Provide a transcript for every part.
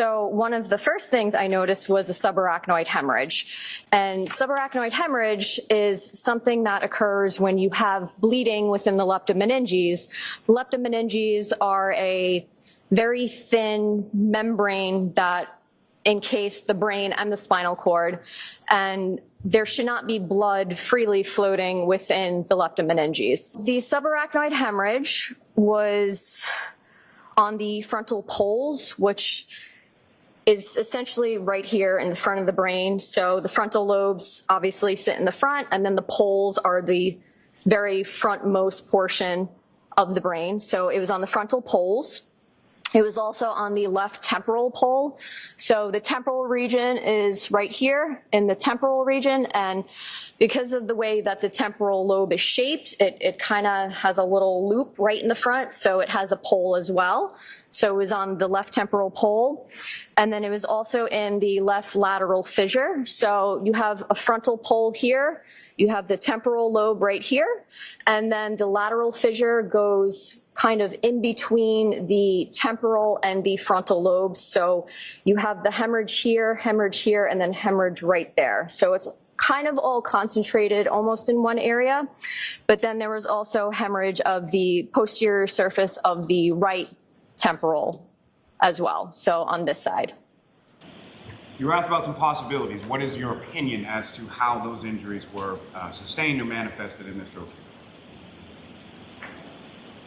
So one of the first things I noticed was a subarachnoid hemorrhage. And subarachnoid hemorrhage is something that occurs when you have bleeding within the leptomeninges. The leptomeninges are a very thin membrane that encase the brain and the spinal cord, and there should not be blood freely floating within the leptomeninges. The subarachnoid hemorrhage was on the frontal poles, which is essentially right here in the front of the brain. So the frontal lobes obviously sit in the front, and then the poles are the very frontmost portion of the brain. So it was on the frontal poles. It was also on the left temporal pole. So the temporal region is right here in the temporal region, and because of the way that the temporal lobe is shaped, it kind of has a little loop right in the front, so it has a pole as well. So it was on the left temporal pole, and then it was also in the left lateral fissure. So you have a frontal pole here, you have the temporal lobe right here, and then the lateral fissure goes kind of in between the temporal and the frontal lobes. So you have the hemorrhage here, and then hemorrhage right there. So it's kind of all concentrated almost in one area. But then there was also hemorrhage of the posterior surface of the right temporal as well, so on this side. You were asked about some possibilities. What is your opinion as to how those injuries were sustained or manifested in this stroke?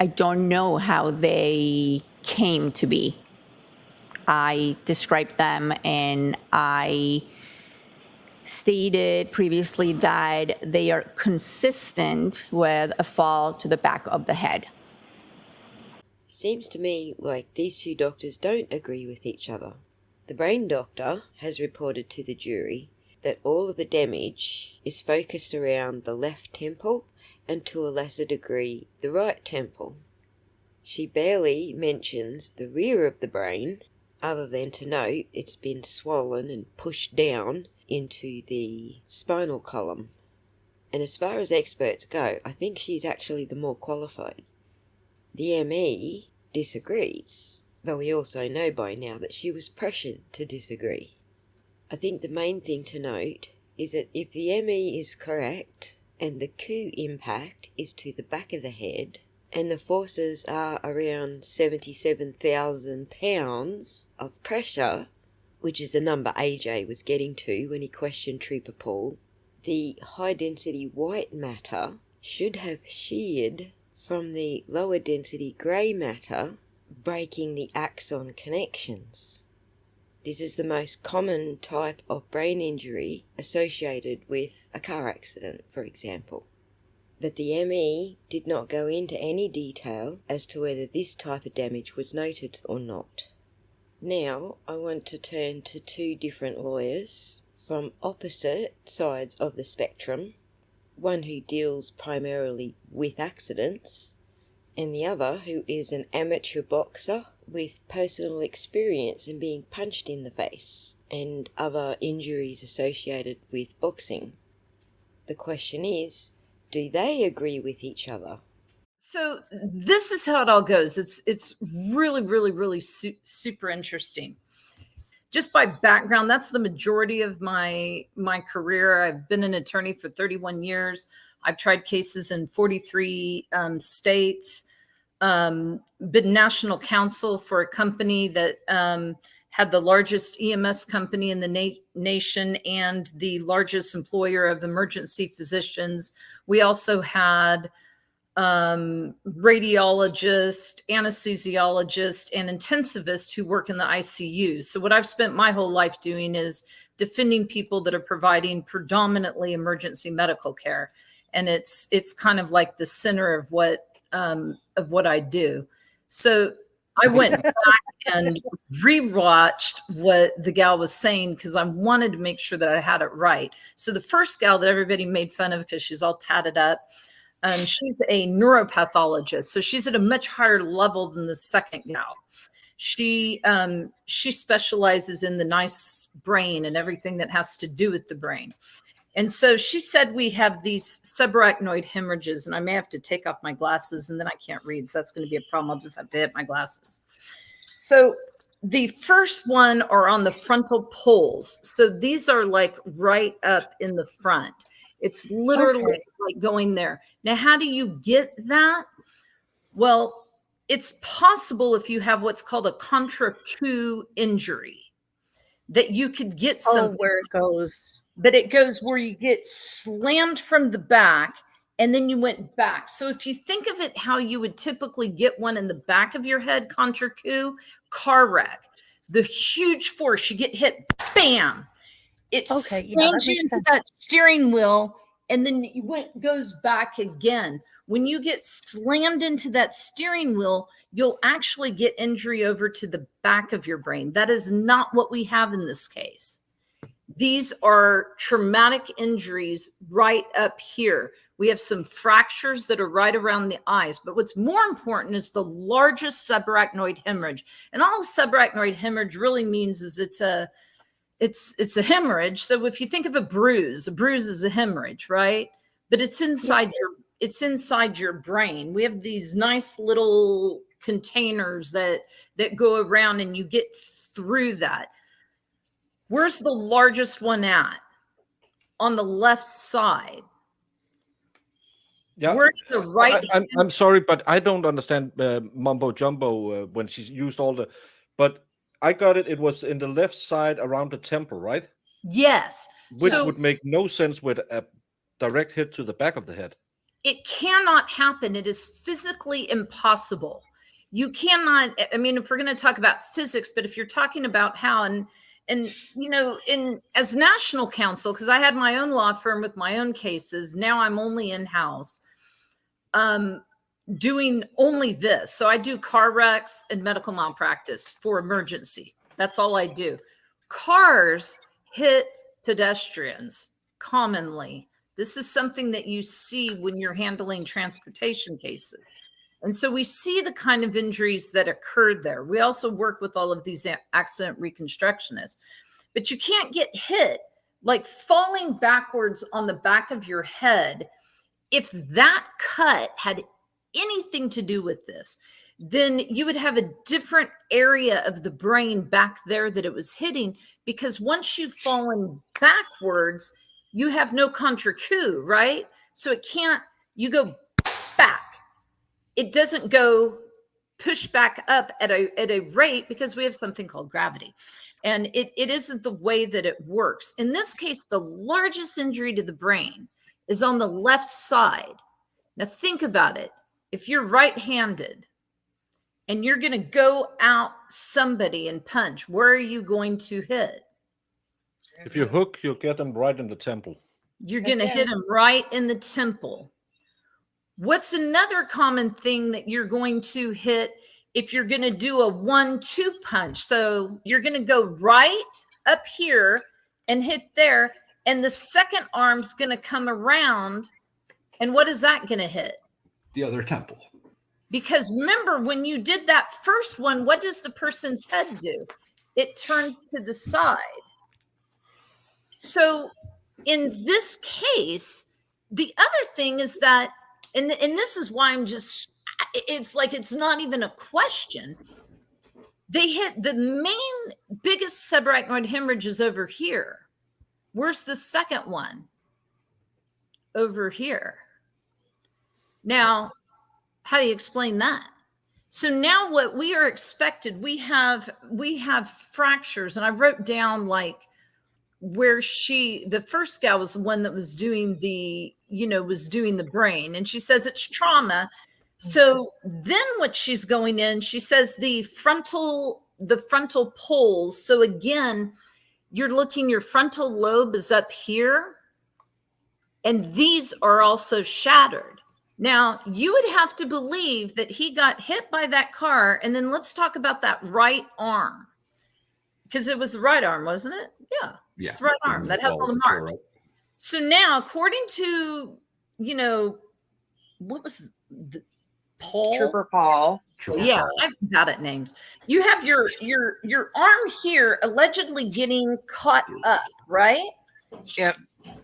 I don't know how they came to be. I described them, and I stated previously that they are consistent with a fall to the back of the head. Seems to me like these two doctors don't agree with each other. The brain doctor has reported to the jury that all of the damage is focused around the left temple and to a lesser degree the right temple. She barely mentions the rear of the brain, other than to note it's been swollen and pushed down into the spinal column. And as far as experts go, I think she's actually the more qualified. The ME disagrees, but we also know by now that she was pressured to disagree. I think the main thing to note is that if the ME is correct, and the coup impact is to the back of the head, and the forces are around 77,000 pounds of pressure, which is the number AJ was getting to when he questioned Trooper Paul, the high-density white matter should have sheared from the lower-density grey matter, breaking the axon connections. This is the most common type of brain injury associated with a car accident, for example. But the ME did not go into any detail as to whether this type of damage was noted or not. Now, I want to turn to two different lawyers from opposite sides of the spectrum, one who deals primarily with accidents, and the other who is an amateur boxer with personal experience in being punched in the face and other injuries associated with boxing. The question is, do they agree with each other? So this is how it all goes. It's really super interesting. Just by background, that's the majority of my career. I've been an attorney for 31 years. I've tried cases in 43 states. Been national counsel for a company that had the largest EMS company in the nation and the largest employer of emergency physicians. We also had radiologist, anesthesiologist, and intensivist who work in the ICU. So what I've spent my whole life doing is defending people that are providing predominantly emergency medical care. And it's kind of like the center of what I do. So I went back and rewatched what the gal was saying because I wanted to make sure that I had it right. So the first gal that everybody made fun of because she's all tatted up, she's a neuropathologist. So she's at a much higher level than the second gal. She specializes in the nice brain and everything that has to do with the brain. And so she said we have these subarachnoid hemorrhages, and I may have to take off my glasses and then I can't read. So that's going to be a problem. I'll just have to hit my glasses. So the first one are on the frontal poles. So these are like right up in the front. It's literally like going there. Now, how do you get that? Well, it's possible if you have what's called a contra Q injury that you could get some where it goes. but it goes where you get slammed from the back and then you went back. So if you think of it how you would typically get one in the back of your head, contra Q, car wreck, the huge force, you get hit, bam, it slams you into that steering wheel and then goes back again. When you get slammed into that steering wheel, you'll actually get injury over to the back of your brain. That is not what we have in this case. These are traumatic injuries right up here. We have some fractures that are right around the eyes. But what's more important is the largest subarachnoid hemorrhage. And all subarachnoid hemorrhage really means is it's a hemorrhage. So if you think of a bruise is a hemorrhage, right? But it's inside your brain. We have these nice little containers that go around and you get through that. Where's the largest one at? On the left side. Yeah, Where's the right? I'm sorry, but I don't understand mumbo jumbo when she used all the. But I got it. It was in the left side around the temple, right? Yes. Which would make no sense with a direct hit to the back of the head. It cannot happen. It is physically impossible. You cannot. I mean, if we're going to talk about physics, but if you're talking about how and you know, as national counsel, because I had my own law firm with my own cases. Now I'm only in-house doing only this. So I do car wrecks and medical malpractice for emergency. That's all I do. Cars hit pedestrians commonly. This is something that you see when you're handling transportation cases. And so we see the kind of injuries that occurred there. We also work with all of these accident reconstructionists. But you can't get hit like falling backwards on the back of your head. If that cut had anything to do with this, then you would have a different area of the brain back there that it was hitting, because once you've fallen backwards, you have no contra Q, right? So it can't, you go back. It doesn't go push back up at a rate because we have something called gravity. And it isn't the way that it works. In this case, the largest injury to the brain is on the left side. Now think about it. If you're right-handed and you're going to go out somebody and punch, where are you going to hit? If you hook, you'll get them right in the temple. You're going to hit them right in the temple. What's another common thing that you're going to hit if you're going to do a 1-2 punch? So you're going to go right up here and hit there, and the second arm's going to come around, and what is that going to hit? The other temple. Because remember, when you did that first one, what does the person's head do? It turns to the side. So in this case, the other thing is that, and this is why I'm just, it's like it's not even a question. They hit the main biggest subarachnoid hemorrhage is over here. Where's the second one? Over here. Now, how do you explain that? So now what we are expected, we have fractures, and I wrote down like where the first gal was the one that was doing the brain, and she says it's trauma. So then what she's going in, she says the frontal poles. So again, you're looking, your frontal lobe is up here, and these are also shattered. Now, you would have to believe that he got hit by that car. And then let's talk about that right arm, because it was the right arm, wasn't it? Yeah. It's the right arm that has all the marks. So now, according to, what was Paul? Trooper Paul. Yeah, I'm bad at names. You have your arm here allegedly getting caught up, right? Yep.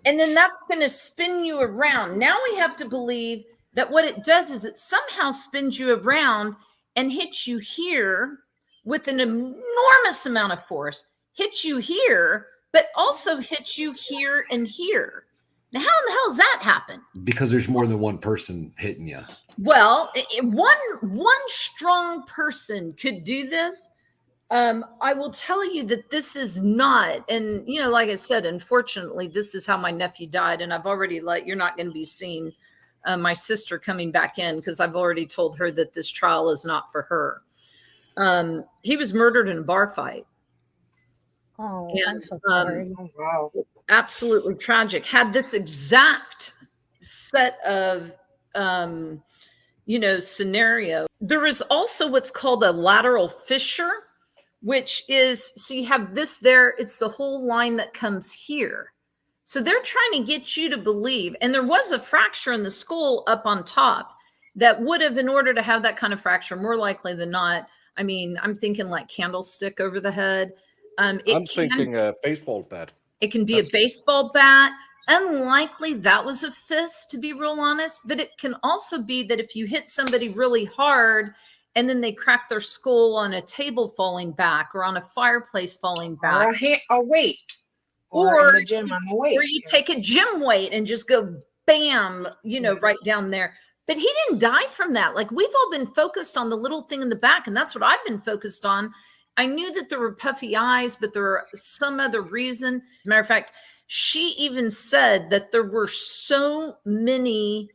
And then that's going to spin you around. Now we have to believe that what it does is it somehow spins you around and hits you here with an enormous amount of force, hit you here, but also hit you here and here. Now, how in the hell does that happen? Because there's more than one person hitting you. Well, one strong person could do this. I will tell you that this is not, and you know, like I said, unfortunately, this is how my nephew died, and I've already you're not going to be seeing my sister coming back in because I've already told her that this trial is not for her. He was murdered in a bar fight. Oh, And, I'm so sorry. Oh, wow. Absolutely tragic. Had this exact set of scenario. There is also what's called a lateral fissure, which is, so you have this there, it's the whole line that comes here. So they're trying to get you to believe, and there was a fracture in the skull up on top that would have, in order to have that kind of fracture, more likely than not, I mean, I'm thinking like candlestick over the head. I'm thinking a baseball bat. It can be a baseball bat. Unlikely that was a fist, to be real honest, but it can also be that if you hit somebody really hard and then they crack their skull on a table falling back or on a fireplace falling back. Or a weight. Or in the gym on the weight. Or you take a gym weight and just go bam, right down there. But he didn't die from that. Like, we've all been focused on the little thing in the back, and that's what I've been focused on. I knew that there were puffy eyes, but there were some other reason. As a matter of fact, she even said that there were so many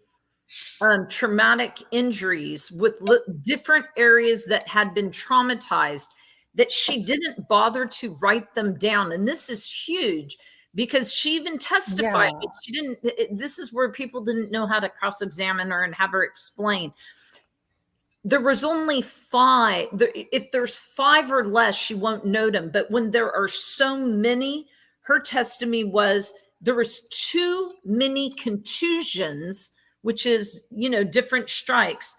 traumatic injuries with different areas that had been traumatized that she didn't bother to write them down. And this is huge because she even testified. Yeah. She didn't. This is where people didn't know how to cross-examine her and have her explain. There was only 5. If there's 5 or less, she won't note them. But when there are so many, her testimony was there was too many contusions, which is, different strikes,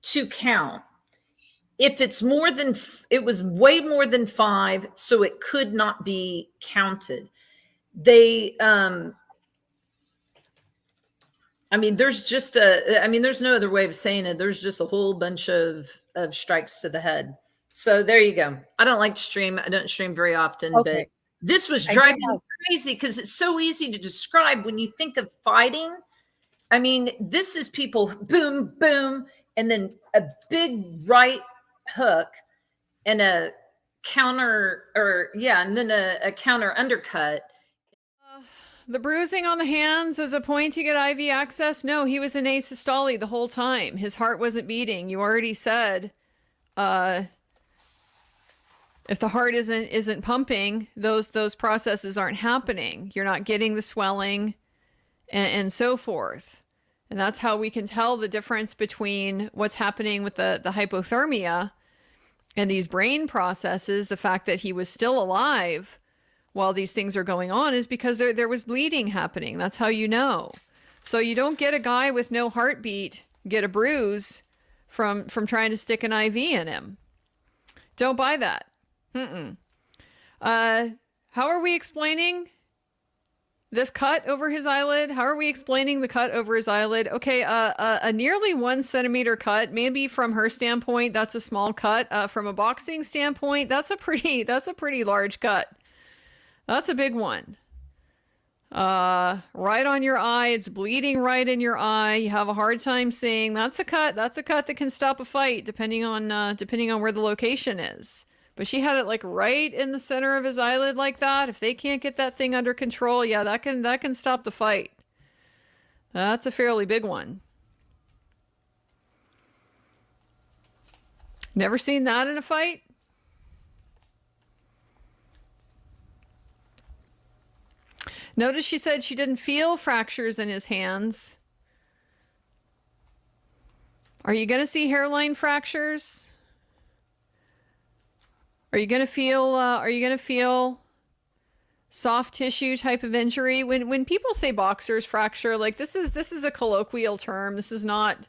to count. If it's more than, it was way more than 5, so it could not be counted. They, there's no other way of saying it. There's just a whole bunch of strikes to the head. So there you go. I don't like to stream. I don't stream very often, Okay. but this was driving me crazy because it's so easy to describe when you think of fighting. I mean, this is people boom, boom, and then a big right hook and a counter and then a counter undercut. The bruising on the hands as a point to get IV access? No, he was in asystole the whole time. His heart wasn't beating. You already said, if the heart isn't pumping, those processes aren't happening. You're not getting the swelling and so forth. And that's how we can tell the difference between what's happening with the hypothermia and these brain processes. The fact that he was still alive while these things are going on is because there was bleeding happening. That's how you know. So you don't get a guy with no heartbeat get a bruise from trying to stick an IV in him. Don't buy that. How are we explaining this cut over his eyelid? How are we explaining the cut over his eyelid? Okay, a nearly 1 centimeter cut, maybe from her standpoint, that's a small cut. From a boxing standpoint, that's a pretty large cut. That's a big one. Right on your eye. It's bleeding right in your eye. You have a hard time seeing. That's a cut. That's a cut that can stop a fight depending on where the location is. But she had it like right in the center of his eyelid like that. If they can't get that thing under control, yeah, that can stop the fight. That's a fairly big one. Never seen that in a fight? Notice she said she didn't feel fractures in his hands. Are you going to see hairline fractures? Are you going to feel soft tissue type of injury? When people say boxer's fracture, like this is a colloquial term. This is not,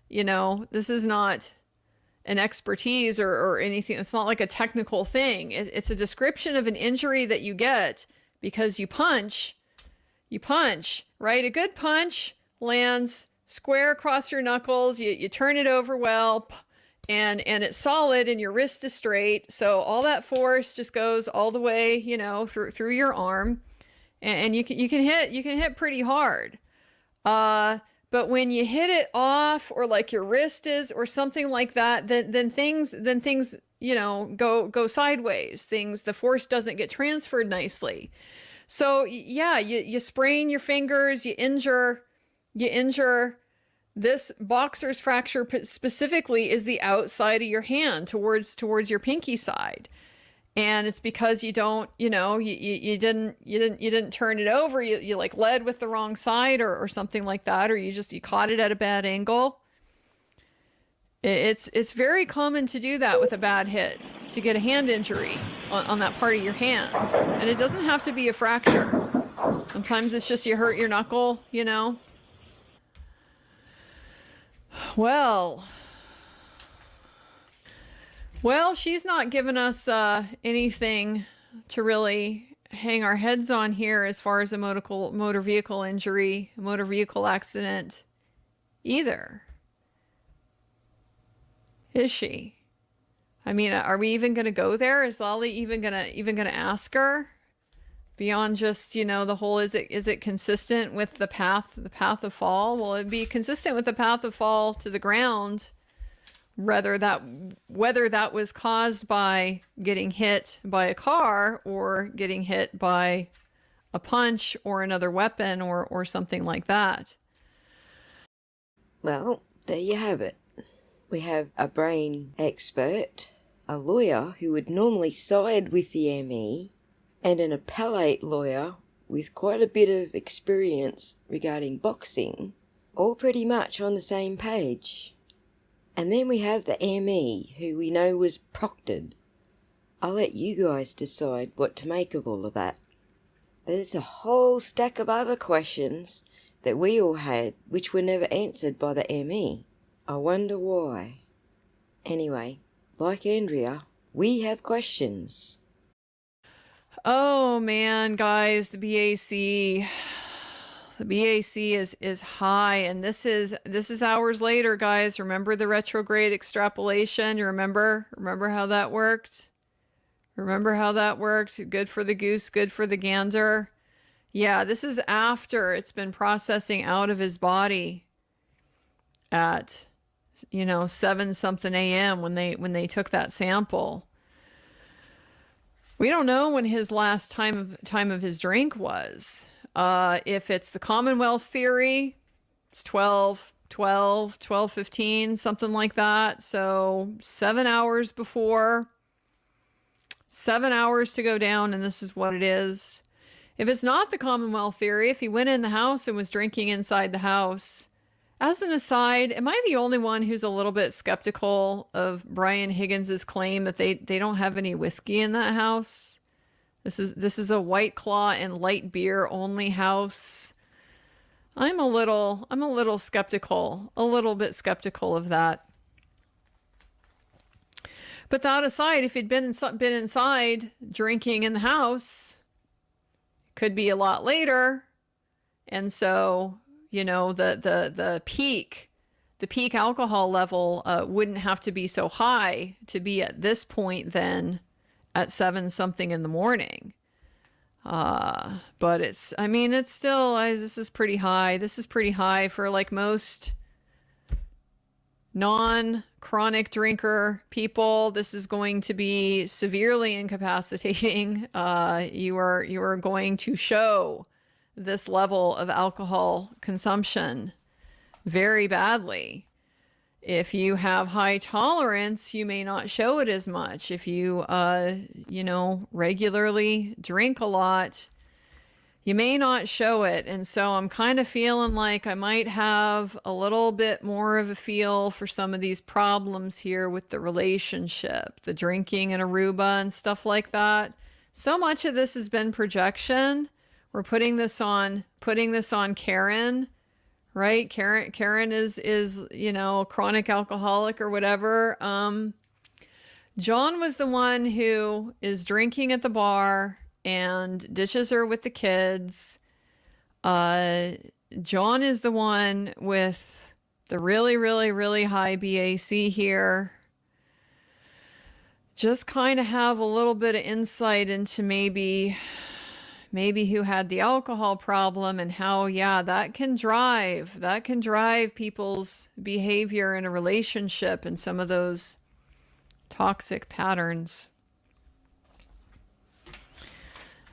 this is not an expertise or anything. It's not like a technical thing. It's a description of an injury that you get because you punch, right? A good punch lands square across your knuckles. You turn it over well, and it's solid and your wrist is straight. So all that force just goes all the way, you know, through your arm, and you can hit pretty hard. But when you hit it off, or like your wrist is, or something like that, then things, you know, go sideways. The force doesn't get transferred nicely. So yeah, you sprain your fingers, you injure. This boxer's fracture specifically is the outside of your hand towards your pinky side. And it's because you don't, you know, you didn't turn it over. You like led with the wrong side or something like that, or you caught it at a bad angle. It's very common to do that with a bad hit, to get a hand injury on that part of your hand. And it doesn't have to be a fracture. Sometimes it's just you hurt your knuckle, you know. Well, she's not given us anything to really hang our heads on here as far as a motor vehicle injury, motor vehicle accident either. Is she? I mean, are we even going to go there? Is Lally even gonna ask her beyond just, you know, the whole is it consistent with the path of fall? Well, it'd be consistent with the path of fall to the ground, whether that was caused by getting hit by a car or getting hit by a punch or another weapon or something like that. Well, there you have it. We have a brain expert, a lawyer who would normally side with the ME, and an appellate lawyer with quite a bit of experience regarding boxing, all pretty much on the same page. And then we have the ME, who we know was proctored. I'll let you guys decide what to make of all of that. But there's a whole stack of other questions that we all had, which were never answered by the ME. I wonder why. Anyway, like Andrea, we have questions. Oh man, guys, the BAC is high, and this is hours later, guys. Remember the retrograde extrapolation? You remember how that worked? Good for the goose, good for the gander. Yeah, this is after it's been processing out of his body at, you know, 7 something a.m. when they took that sample. We don't know when his last time of his drink was. If it's the Commonwealth's theory, it's 12:15, something like that. So 7 hours before, 7 hours to go down, and this is what it is. If it's not the Commonwealth theory, if he went in the house and was drinking inside the house, as an aside, am I the only one who's a little bit skeptical of Brian Higgins's claim that they don't have any whiskey in that house? This is a White Claw and light beer only house. I'm a little skeptical, a little bit skeptical of that. But that aside, if he'd been inside drinking in the house, could be a lot later, and so, you know, the peak alcohol level wouldn't have to be so high to be at this point then at 7 something in the morning. But it's still, this is pretty high. This is pretty high for like most non-chronic drinker people. This is going to be severely incapacitating. You are going to show this level of alcohol consumption very badly. If you have high tolerance, you may not show it as much. If you, regularly drink a lot, you may not show it. And so I'm kind of feeling like I might have a little bit more of a feel for some of these problems here with the relationship, the drinking in Aruba and stuff like that. So much of this has been projection. We're putting this on Karen, right? Karen is, chronic alcoholic or whatever. John was the one who is drinking at the bar and ditches her with the kids. John is the one with the really, really, really high BAC here. just kind of have a little bit of insight into maybe who had the alcohol problem and how, yeah, that can drive people's behavior in a relationship and some of those toxic patterns.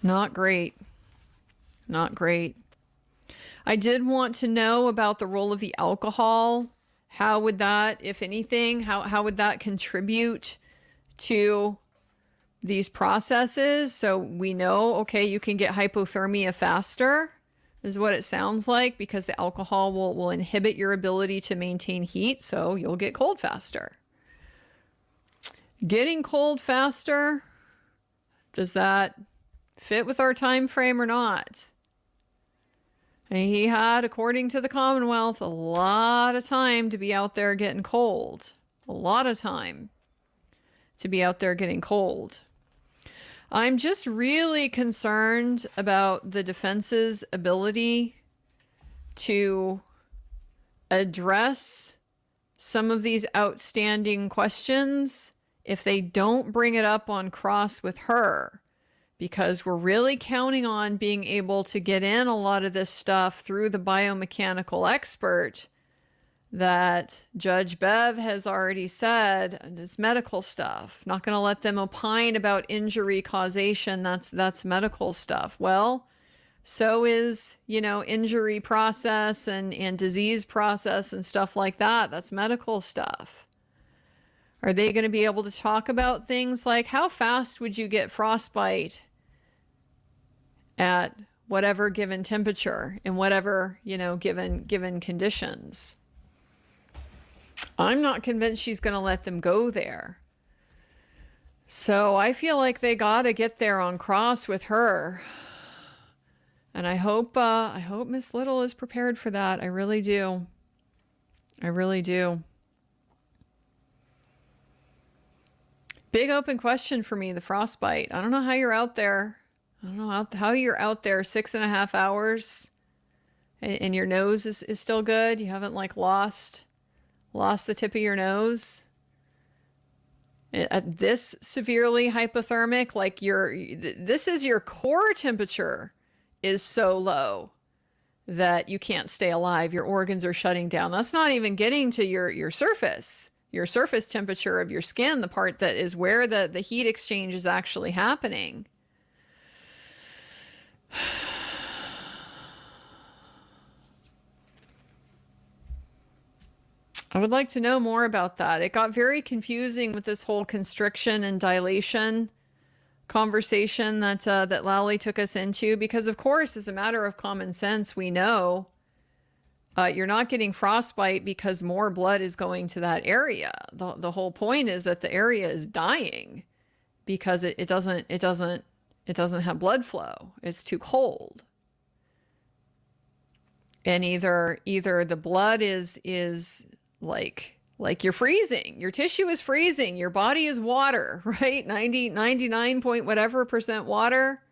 Not great. Not great. I did want to know about the role of the alcohol. How would that, if anything, how would that contribute to these processes? So we know, okay, you can get hypothermia faster, is what it sounds like, because the alcohol will inhibit your ability to maintain heat, so you'll get cold faster. Getting cold faster, does that fit with our time frame or not? And he had, according to the Commonwealth, a lot of time to be out there getting cold. A lot of time to be out there getting cold. I'm just really concerned about the defense's ability to address some of these outstanding questions if they don't bring it up on cross with her, because we're really counting on being able to get in a lot of this stuff through the biomechanical expert that Judge Bev has already said it's medical stuff. Not going to let them opine about injury causation. That's medical stuff. Well, so is, injury process and disease process and stuff like that. That's medical stuff. Are they going to be able to talk about things like how fast would you get frostbite at whatever given temperature in whatever, given conditions? I'm not convinced she's going to let them go there. So I feel like they got to get there on cross with her. And I hope Miss Little is prepared for that. I really do. I really do. Big open question for me, the frostbite. I don't know how you're out there. I don't know how you're out there 6.5 hours and your nose is still good. You haven't lost the tip of your nose. At this severely hypothermic, this is your core temperature is so low that you can't stay alive. Your organs are shutting down. That's not even getting to your surface temperature of your skin, the part that is where the heat exchange is actually happening. I would like to know more about that. It got very confusing with this whole constriction and dilation conversation that Lally took us into, because of course, as a matter of common sense, we know you're not getting frostbite because more blood is going to that area. The whole point is that the area is dying because it doesn't have blood flow. It's too cold. And either the blood is like you're freezing, your tissue is freezing, your body is water, right? 99 point whatever % water.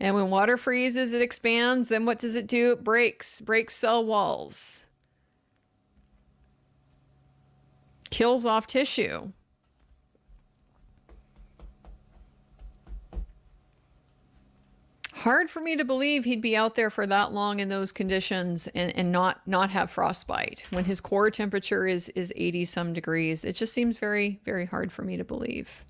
And when water freezes, it expands. Then what does it do? It breaks cell walls, kills off tissue. Hard for me to believe he'd be out there for that long in those conditions and not have frostbite when his core temperature is 80 some degrees. It just seems very, very hard for me to believe.